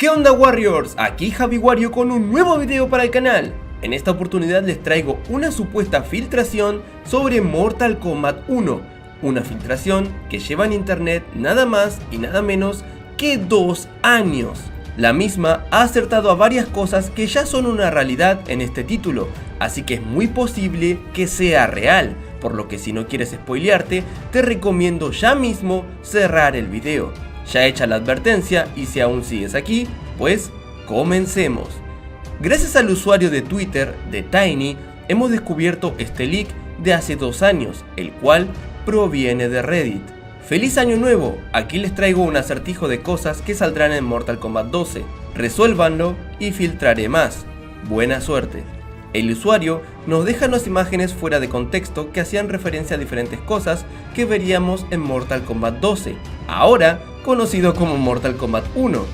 ¿Qué onda Warriors? Aquí Javi Wario con un nuevo video para el canal. En esta oportunidad les traigo una supuesta filtración sobre Mortal Kombat 1. Una filtración que lleva en internet nada más y nada menos que 2 años. La misma ha acertado a varias cosas que ya son una realidad en este título, así que es muy posible que sea real, por lo que si no quieres spoilearte, te recomiendo ya mismo cerrar el video. Ya hecha la advertencia y si aún sigues aquí, pues comencemos. Gracias al usuario de Twitter de Tiny, hemos descubierto este leak de hace 2 años, el cual proviene de Reddit. ¡Feliz año nuevo! Aquí les traigo un acertijo de cosas que saldrán en Mortal Kombat 12. Resuélvanlo y filtraré más. Buena suerte. El usuario nos deja unas imágenes fuera de contexto que hacían referencia a diferentes cosas que veríamos en Mortal Kombat 12, ahora conocido como Mortal Kombat 1.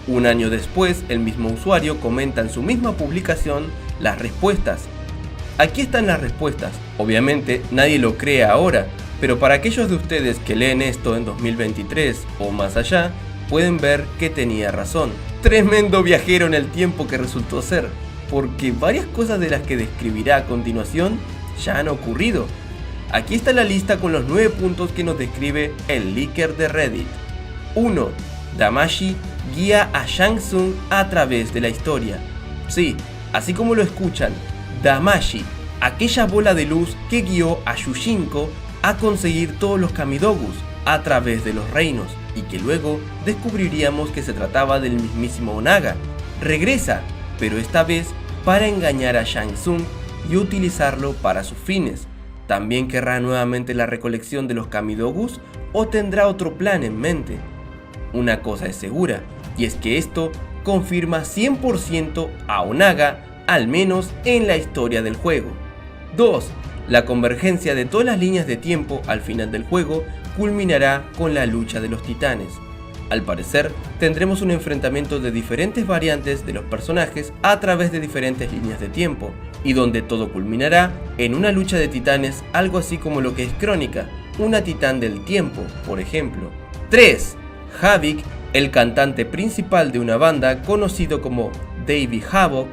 Un año después, el mismo usuario comenta en su misma publicación las respuestas. Aquí están las respuestas. Obviamente nadie lo cree ahora, pero para aquellos de ustedes que leen esto en 2023 o más allá, pueden ver que tenía razón. Tremendo viajero en el tiempo que resultó ser, porque varias cosas de las que describirá a continuación ya han ocurrido. Aquí está la lista con los 9 puntos que nos describe el leaker de Reddit. 1. Damashi guía a Shang Tsung a través de la historia. Sí, así como lo escuchan, Damashi, aquella bola de luz que guió a Yushinko a conseguir todos los Kamidogus a través de los reinos, y que luego descubriríamos que se trataba del mismísimo Onaga. Regresa, pero esta vez para engañar a Shang Tsung y utilizarlo para sus fines. ¿También querrá nuevamente la recolección de los Kamidogus o tendrá otro plan en mente? Una cosa es segura, y es que esto confirma 100% a Onaga, al menos en la historia del juego. 2. La convergencia de todas las líneas de tiempo al final del juego culminará con la lucha de los titanes. Al parecer, tendremos un enfrentamiento de diferentes variantes de los personajes a través de diferentes líneas de tiempo, y donde todo culminará en una lucha de titanes, algo así como lo que es Crónica, una titán del tiempo, por ejemplo. 3. Havik, el cantante principal de una banda conocido como Davey Havok,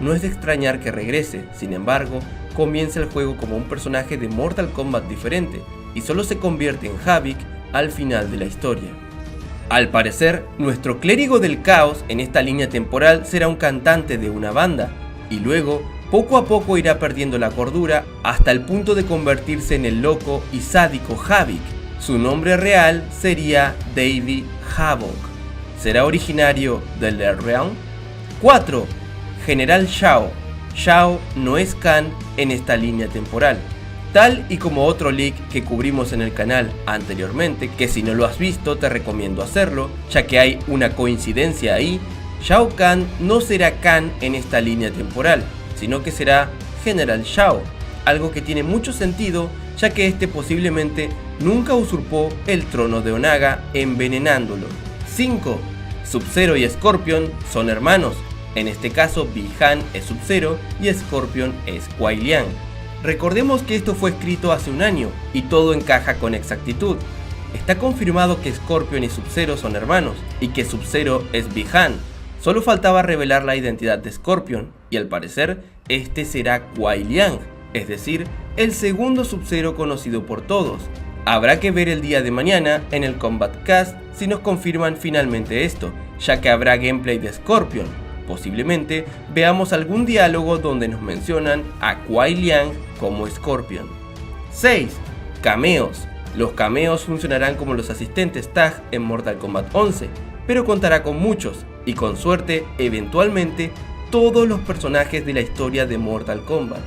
no es de extrañar que regrese. Sin embargo, comienza el juego como un personaje de Mortal Kombat diferente, y solo se convierte en Havik al final de la historia. Al parecer, nuestro clérigo del caos en esta línea temporal será un cantante de una banda, y luego, poco a poco irá perdiendo la cordura hasta el punto de convertirse en el loco y sádico Havik. Su nombre real sería Davey Havok. ¿Será originario del Realm? 4. General Shao. Shao no es Khan en esta línea temporal. Tal y como otro leak que cubrimos en el canal anteriormente, que si no lo has visto te recomiendo hacerlo, ya que hay una coincidencia ahí. Shao Kahn no será Khan en esta línea temporal, sino que será General Shao, algo que tiene mucho sentido, ya que este posiblemente nunca usurpó el trono de Onaga envenenándolo. 5. Sub-Zero y Scorpion son hermanos. En este caso, Bi-Han es Sub-Zero y Scorpion es Kuai Liang. Recordemos que esto fue escrito hace un año y todo encaja con exactitud. Está confirmado que Scorpion y Sub-Zero son hermanos y que Sub-Zero es Bi-Han. Solo faltaba revelar la identidad de Scorpion y al parecer este será Kuai Liang, es decir, el segundo Sub-Zero conocido por todos. Habrá que ver el día de mañana en el Combat Cast si nos confirman finalmente esto, ya que habrá gameplay de Scorpion. Posiblemente veamos algún diálogo donde nos mencionan a Kuai Liang como Scorpion. 6. Cameos. Los cameos funcionarán como los asistentes tag en Mortal Kombat 11, pero contará con muchos, y con suerte, eventualmente, todos los personajes de la historia de Mortal Kombat.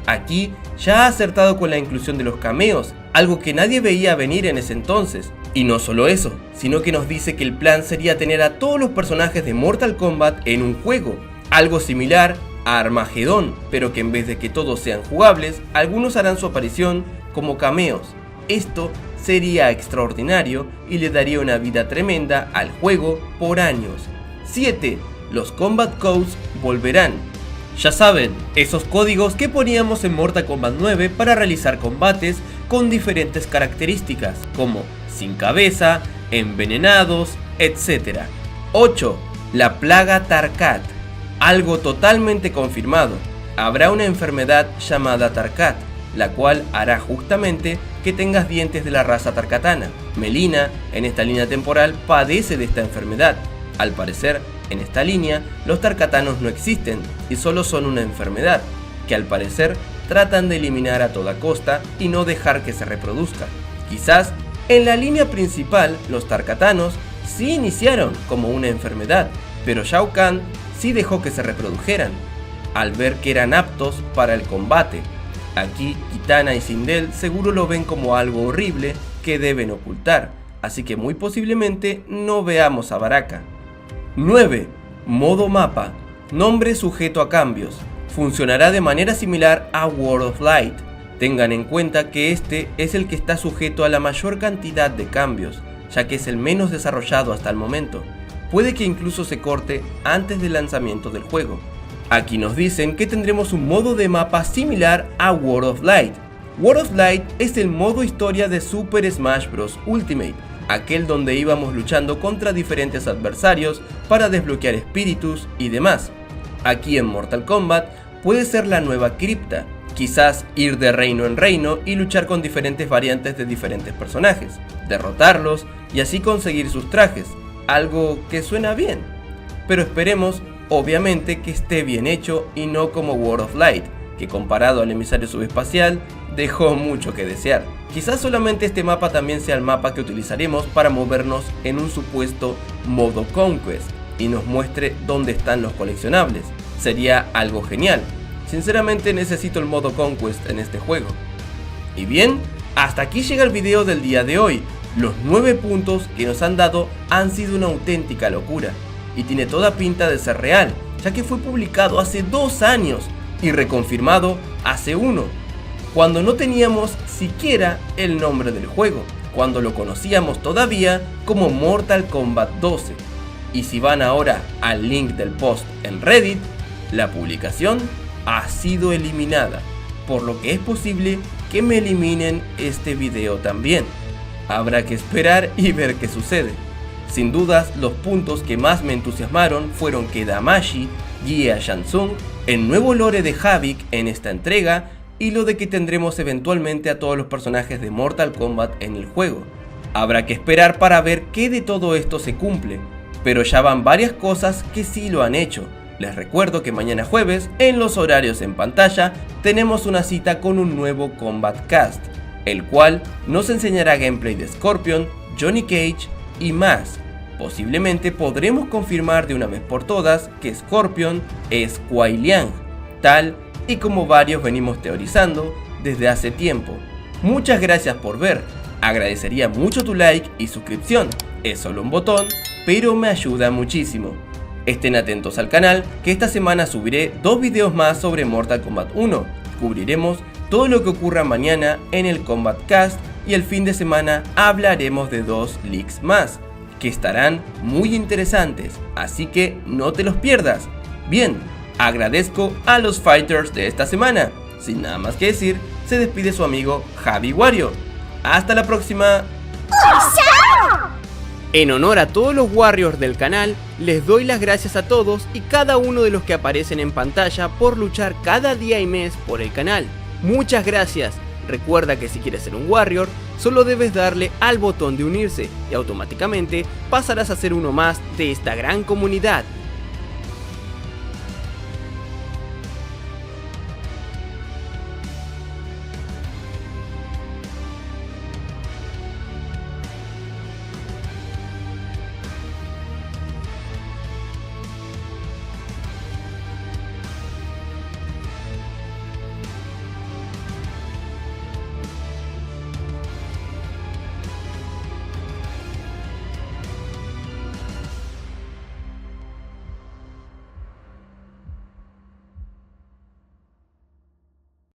Aquí ya ha acertado con la inclusión de los cameos, algo que nadie veía venir en ese entonces. Y no solo eso, sino que nos dice que el plan sería tener a todos los personajes de Mortal Kombat en un juego, algo similar a Armagedón, pero que en vez de que todos sean jugables, algunos harán su aparición como cameos. Esto sería extraordinario y le daría una vida tremenda al juego por años. 7. Los Combat Codes volverán. Ya saben, esos códigos que poníamos en Mortal Kombat 9 para realizar combates con diferentes características, como sin cabeza, envenenados, etc. 8. La plaga Tarkat. Algo totalmente confirmado. Habrá una enfermedad llamada Tarkat, la cual hará justamente que tengas dientes de la raza tarkatana. Melina, en esta línea temporal, padece de esta enfermedad. Al parecer, en esta línea, los tarkatanos no existen y solo son una enfermedad, que al parecer tratan de eliminar a toda costa y no dejar que se reproduzca. Quizás, en la línea principal, los tarkatanos sí iniciaron como una enfermedad, pero Shao Kahn sí dejó que se reprodujeran, al ver que eran aptos para el combate. Aquí Kitana y Sindel seguro lo ven como algo horrible que deben ocultar, así que muy posiblemente no veamos a Baraka. 9. Modo mapa. Nombre sujeto a cambios. Funcionará de manera similar a World of Light. Tengan en cuenta que este es el que está sujeto a la mayor cantidad de cambios, ya que es el menos desarrollado hasta el momento. Puede que incluso se corte antes del lanzamiento del juego. Aquí nos dicen que tendremos un modo de mapa similar a World of Light. World of Light es el modo historia de Super Smash Bros. Ultimate, aquel donde íbamos luchando contra diferentes adversarios para desbloquear espíritus y demás. Aquí en Mortal Kombat puede ser la nueva cripta, quizás ir de reino en reino y luchar con diferentes variantes de diferentes personajes, derrotarlos y así conseguir sus trajes, algo que suena bien, pero esperemos obviamente que esté bien hecho y no como World of Light, que comparado al emisario subespacial dejó mucho que desear. Quizás solamente este mapa también sea el mapa que utilizaremos para movernos en un supuesto modo Conquest y nos muestre dónde están los coleccionables. Sería algo genial. Sinceramente necesito el modo Conquest en este juego. Y bien, hasta aquí llega el video del día de hoy. Los 9 puntos que nos han dado han sido una auténtica locura. Y tiene toda pinta de ser real, ya que fue publicado hace 2 años y reconfirmado hace 1, cuando no teníamos siquiera el nombre del juego, cuando lo conocíamos todavía como Mortal Kombat 12. Y si van ahora al link del post en Reddit, la publicación ha sido eliminada, por lo que es posible que me eliminen este video también. Habrá que esperar y ver qué sucede. Sin dudas, los puntos que más me entusiasmaron fueron que Damashi guíe a Shang Tsung, el nuevo lore de Havik en esta entrega y lo de que tendremos eventualmente a todos los personajes de Mortal Kombat en el juego. Habrá que esperar para ver qué de todo esto se cumple, pero ya van varias cosas que sí lo han hecho. Les recuerdo que mañana jueves, en los horarios en pantalla, tenemos una cita con un nuevo Combat Cast, el cual nos enseñará gameplay de Scorpion, Johnny Cage y más. Posiblemente podremos confirmar de una vez por todas que Scorpion es Kuai Liang, tal y como varios venimos teorizando desde hace tiempo. Muchas gracias por ver, agradecería mucho tu like y suscripción, es solo un botón, pero me ayuda muchísimo. Estén atentos al canal, que esta semana subiré 2 videos más sobre Mortal Kombat 1, cubriremos todo lo que ocurra mañana en el Combat Cast y el fin de semana hablaremos de 2 leaks más, que estarán muy interesantes, así que no te los pierdas. Bien, agradezco a los fighters de esta semana. Sin nada más que decir, se despide su amigo Javi Wario. Hasta la próxima. En honor a todos los Warriors del canal, les doy las gracias a todos y cada uno de los que aparecen en pantalla por luchar cada día y mes por el canal. Muchas gracias. Recuerda que si quieres ser un Warrior, solo debes darle al botón de unirse y automáticamente pasarás a ser uno más de esta gran comunidad.